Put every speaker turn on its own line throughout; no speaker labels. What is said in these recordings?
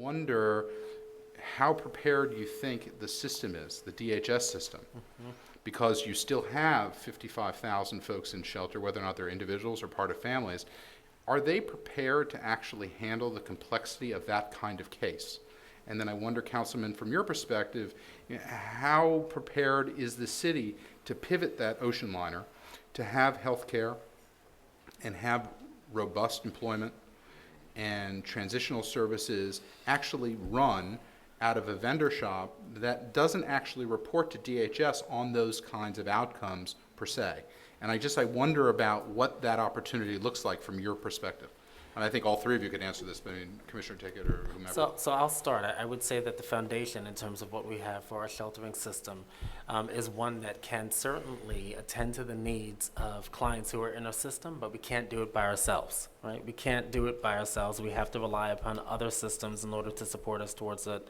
wonder how prepared you think the system is, the DHS system, because you still have 55,000 folks in shelter, whether or not they're individuals or part of families. Are they prepared to actually handle the complexity of that kind of case? And then I wonder, Councilman, from your perspective, how prepared is the city to pivot that ocean liner to have health care and have robust employment and transitional services actually run out of a vendor shop that doesn't actually report to DHS on those kinds of outcomes per se? And I wonder about what that opportunity looks like from your perspective. And I think all three of you could answer this, but I mean, Commissioner Tickett or whomever.
So I'll start. I would say that the foundation in terms of what we have for our sheltering system is one that can certainly attend to the needs of clients who are in our system, but we can't do it by ourselves, right? We can't do it by ourselves. We have to rely upon other systems in order to support us towards it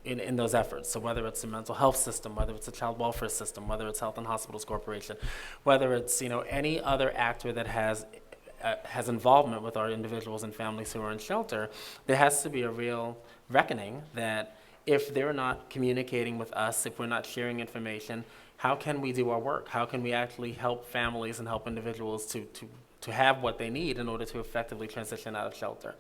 in those efforts. So whether it's the mental health system, whether it's a child welfare system, whether it's Health and Hospitals Corporation, whether it's any other actor that has involvement with our individuals and families who are in shelter, there has to be a real reckoning that if they're not communicating with us, if we're not sharing information, how can we do our work? How can we actually help families and help individuals to have what they need in order to effectively transition out of shelter?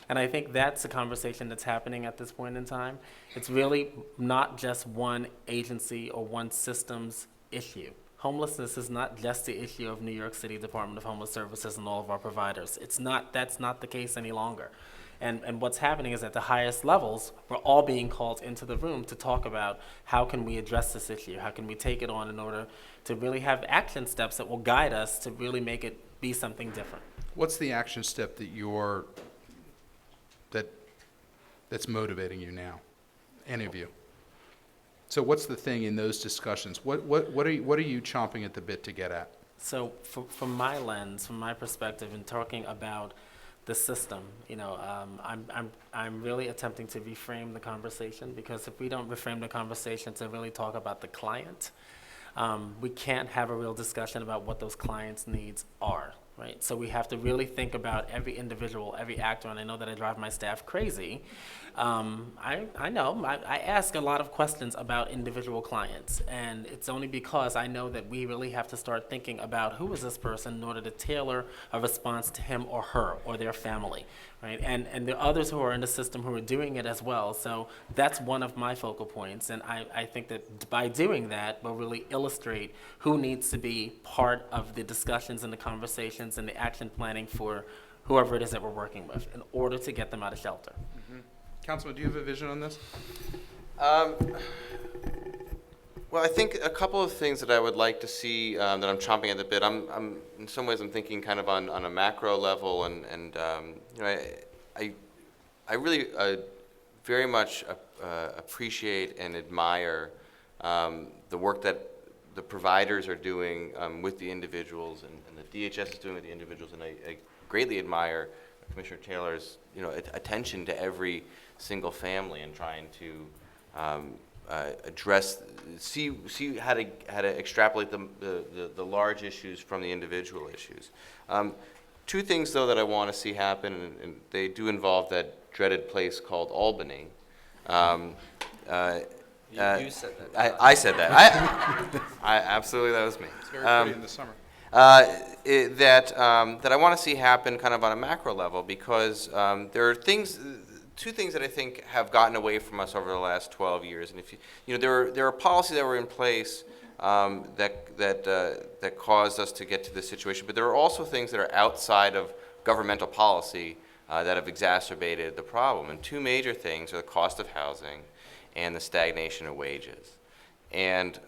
And I think that's a conversation that's happening at this point in time. It's really not just one agency or one system's issue. Homelessness is not just the issue of New York City Department of Homeless Services and all of our providers. That's not the case any longer. And what's happening is at the highest levels, we're all being called into the room to talk about how can we address this issue? How can we take it on in order to really have action steps that will guide us to really make it be something different?
What's the action step that's motivating you now? Any of you? So what's the thing in those discussions? What are you chomping at the bit to get at?
So from my lens, from my perspective, in talking about the system, I'm really attempting to reframe the conversation, because if we don't reframe the conversation to really talk about the client, we can't have a real discussion about what those clients' needs are. Right? So we have to really think about every individual, every actor, and I know that I drive my staff crazy. I know, I ask a lot of questions about individual clients, and it's only because I know that we really have to start thinking about who is this person in order to tailor a response to him or her or their family, right? And there are others who are in the system who are doing it as well, so that's one of my focal points, and I think that by doing that, we'll really illustrate who needs to be part of the discussions and the conversations and the action planning for whoever it is that we're working with in order to get them out of shelter.
Mm-hmm. Councilman, do you have a vision on this?
Well, I think a couple of things that I would like to see that I'm chomping at the bit. I'm in some ways I'm thinking kind of on a macro level, and I really very much appreciate and admire the work that the providers are doing with the individuals, and the DHS is doing with the individuals, and I greatly admire Commissioner Taylor's attention to every single family and trying to see how to extrapolate the large issues from the individual issues. Two things though that I want to see happen, and they do involve that dreaded place called Albany.
You said that.
I said that. I absolutely, that was me.
It's very pretty in the summer.
That I want to see happen kind of on a macro level, because there are two things that I think have gotten away from us over the last 12 years. And if there are policies that were in place that caused us to get to this situation, but there are also things that are outside of governmental policy that have exacerbated the problem. And two major things are the cost of housing and the stagnation of wages. And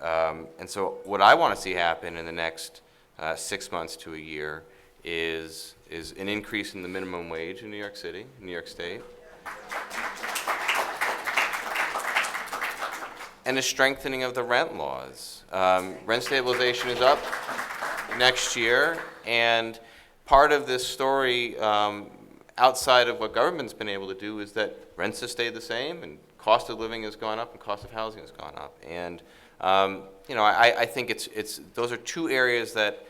so what I want to see happen in the next 6 months to a year is an increase in the minimum wage in New York City, New York State, and a strengthening of the rent laws. Rent stabilization is up next year, and part of this story, outside of what government's been able to do, is that rents have stayed the same, and cost of living has gone up, and cost of housing has gone up. And I think it's those are two areas that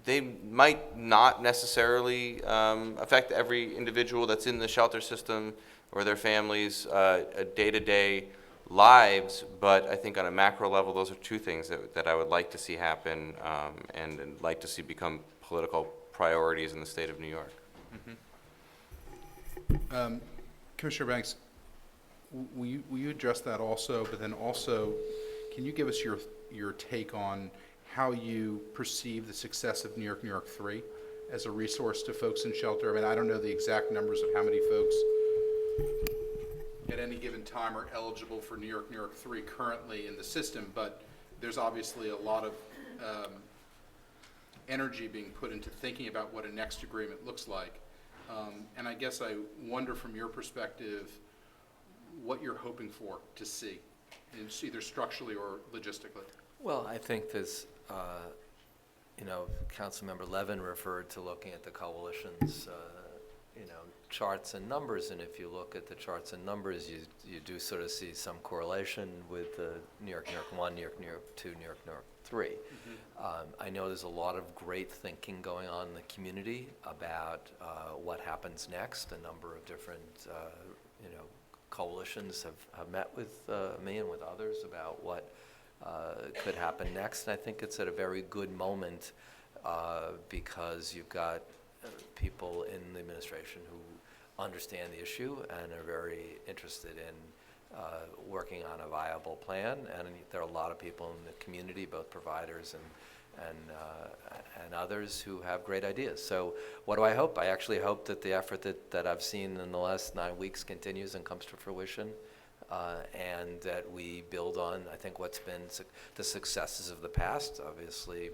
they might not necessarily affect every individual that's in the shelter system or their families' day-to-day lives, but I think on a macro level, those are two things that I would like to see happen and like to see become political priorities in the state of New York.
Commissioner Banks, will you address that also, but then also, can you give us your take on how you perceive the success of New York 3 as a resource to folks in shelter? I mean, I don't know the exact numbers of how many folks at any given time are eligible for New York 3 currently in the system, but there's obviously a lot of energy being put into thinking about what a next agreement looks like. And I guess I wonder from your perspective what you're hoping for to see, either structurally or logistically.
Well, I think there's, Councilmember Levin referred to looking at the coalition's, charts and numbers, and if you look at the charts and numbers, you do sort of see some correlation with the New York 1, New York 2, New York 3. I know there's a lot of great thinking going on in the community about what happens next. A number of different, coalitions have met with me and with others about what could happen next. And I think it's at a very good moment because you've got people in the administration who understand the issue and are very interested in working on a viable plan. And there are a lot of people in the community, both providers and others, who have great ideas. So what do I hope? I actually hope that the effort that I've seen in the last 9 weeks continues and comes to fruition. And that we build on, I think, what's been the successes of the past. Obviously,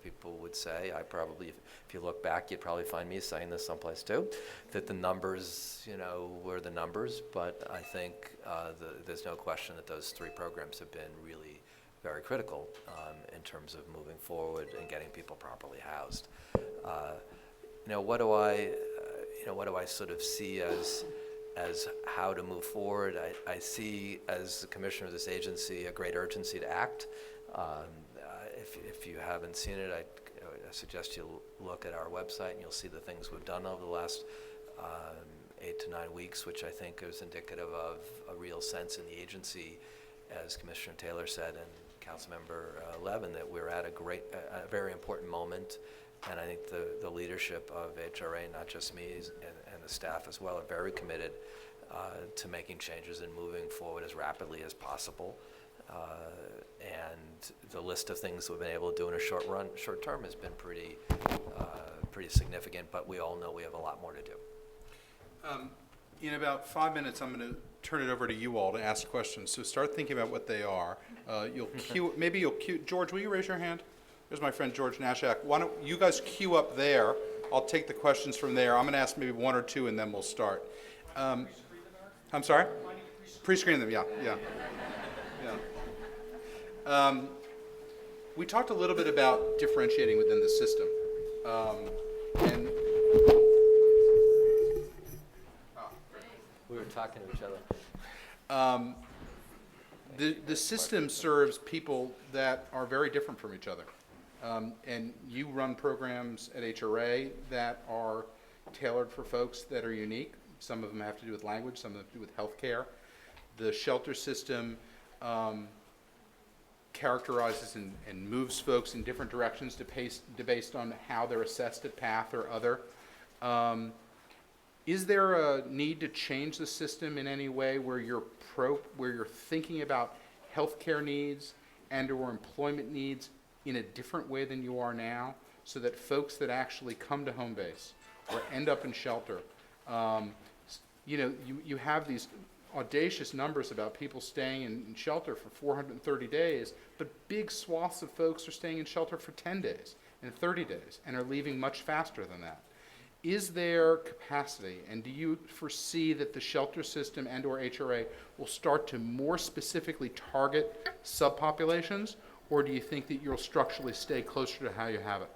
people would say, if you look back, you'd probably find me saying this someplace too, that the numbers, were the numbers. But I think there's no question that those 3 programs have been really very critical in terms of moving forward and getting people properly housed. What do I sort of see as how to move forward? I see, as the commissioner of this agency, a great urgency to act. If you haven't seen it, I suggest you look at our website and you'll see the things we've done over the last 8 to 9 weeks, which I think is indicative of a real sense in the agency, as Commissioner Taylor said and Councilmember Levin, that we're at a very important moment. And I think the leadership of HRA, not just me and the staff as well, are very committed to making changes and moving forward as rapidly as possible. And the list of things we've been able to do in a short term has been pretty significant, but we all know we have a lot more to do.
In about 5 minutes, I'm going to turn it over to you all to ask questions. So start thinking about what they are. You'll cue, George, will you raise your hand? There's my friend George Nashak. Why don't you guys queue up there? I'll take the questions from there. I'm going to ask maybe 1 or 2, and then we'll start. I'm sorry? Pre-screen them, yeah. We talked a little bit about differentiating within the system. And
We were talking to each other.
the system serves people that are very different from each other. And you run programs at HRA that are tailored for folks that are unique. Some of them have to do with language, some of them have to do with healthcare. The shelter system characterizes and moves folks in different directions based on how they're assessed at PATH or other. Is there a need to change the system in any way where you're thinking about healthcare needs and/or employment needs in a different way than you are now, so that folks that actually come to home base or end up in shelter, you have these audacious numbers about people staying in shelter for 430 days, but big swaths of folks are staying in shelter for 10 days and 30 days and are leaving much faster than that. Is there capacity, and do you foresee that the shelter system and/or HRA will start to more specifically target subpopulations, or do you think that you'll structurally stay closer to how you have it?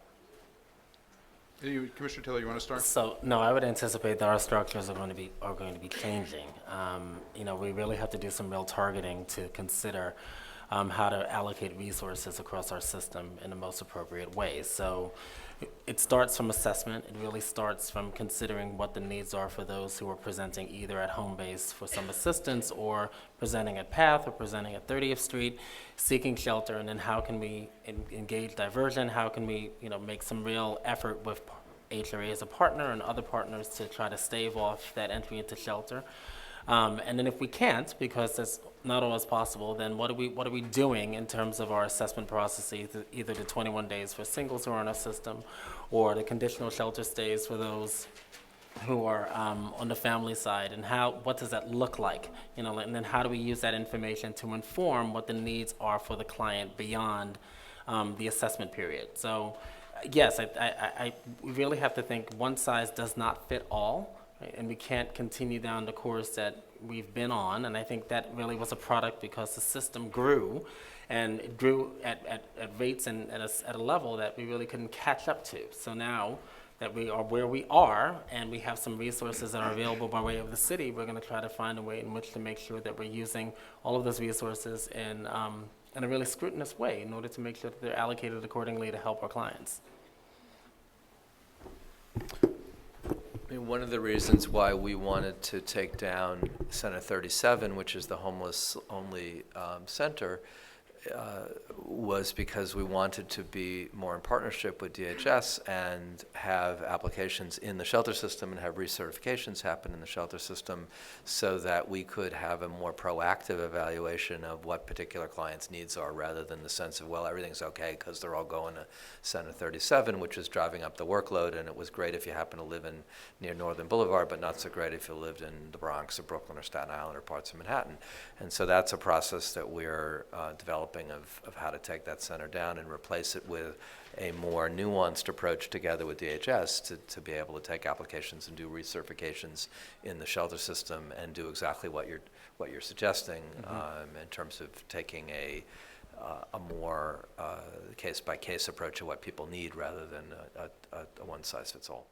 Commissioner Taylor, you want to start?
So no, I would anticipate that our structures are going to be changing. We really have to do some real targeting to consider how to allocate resources across our system in the most appropriate way. So it starts from assessment. It really starts from considering what the needs are for those who are presenting either at home base for some assistance or presenting at PATH or presenting at 30th Street, seeking shelter, and then how can we engage diversion? How can we, make some real effort with HRA as a partner and other partners to try to stave off that entry into shelter? And then if we can't, because that's not always possible, then what are we doing in terms of our assessment processes, either the 21 days for singles who are in our system or the conditional shelter stays for those who are on the family side, and what does that look like? And then how do we use that information to inform what the needs are for the client beyond the assessment period? So yes, we really have to think one size does not fit all. Right? And we can't continue down the course that we've been on, and I think that really was a product because the system grew, and it grew at rates and at a level that we really couldn't catch up to. So now that we are where we are, and we have some resources that are available by way of the city, we're going to try to find a way in which to make sure that we're using all of those resources in a really scrutinous way in order to make sure that they're allocated accordingly to help our clients.
One of the reasons why we wanted to take down Center 37, which is the homeless-only center, was because we wanted to be more in partnership with DHS and have applications in the shelter system and have recertifications happen in the shelter system so that we could have a more proactive evaluation of what particular clients' needs are rather than the sense of, well, everything's okay because they're all going to Center 37, which is driving up the workload, and it was great if you happen to live near Northern Boulevard, but not so great if you lived in the Bronx or Brooklyn or Staten Island or parts of Manhattan. And so that's a process that we're developing of how to take that center down and replace it with a more nuanced approach together with DHS to be able to take applications and do recertifications in the shelter system and do exactly what you're suggesting in terms of taking a more case-by-case approach to what people need rather than a one-size-fits-all.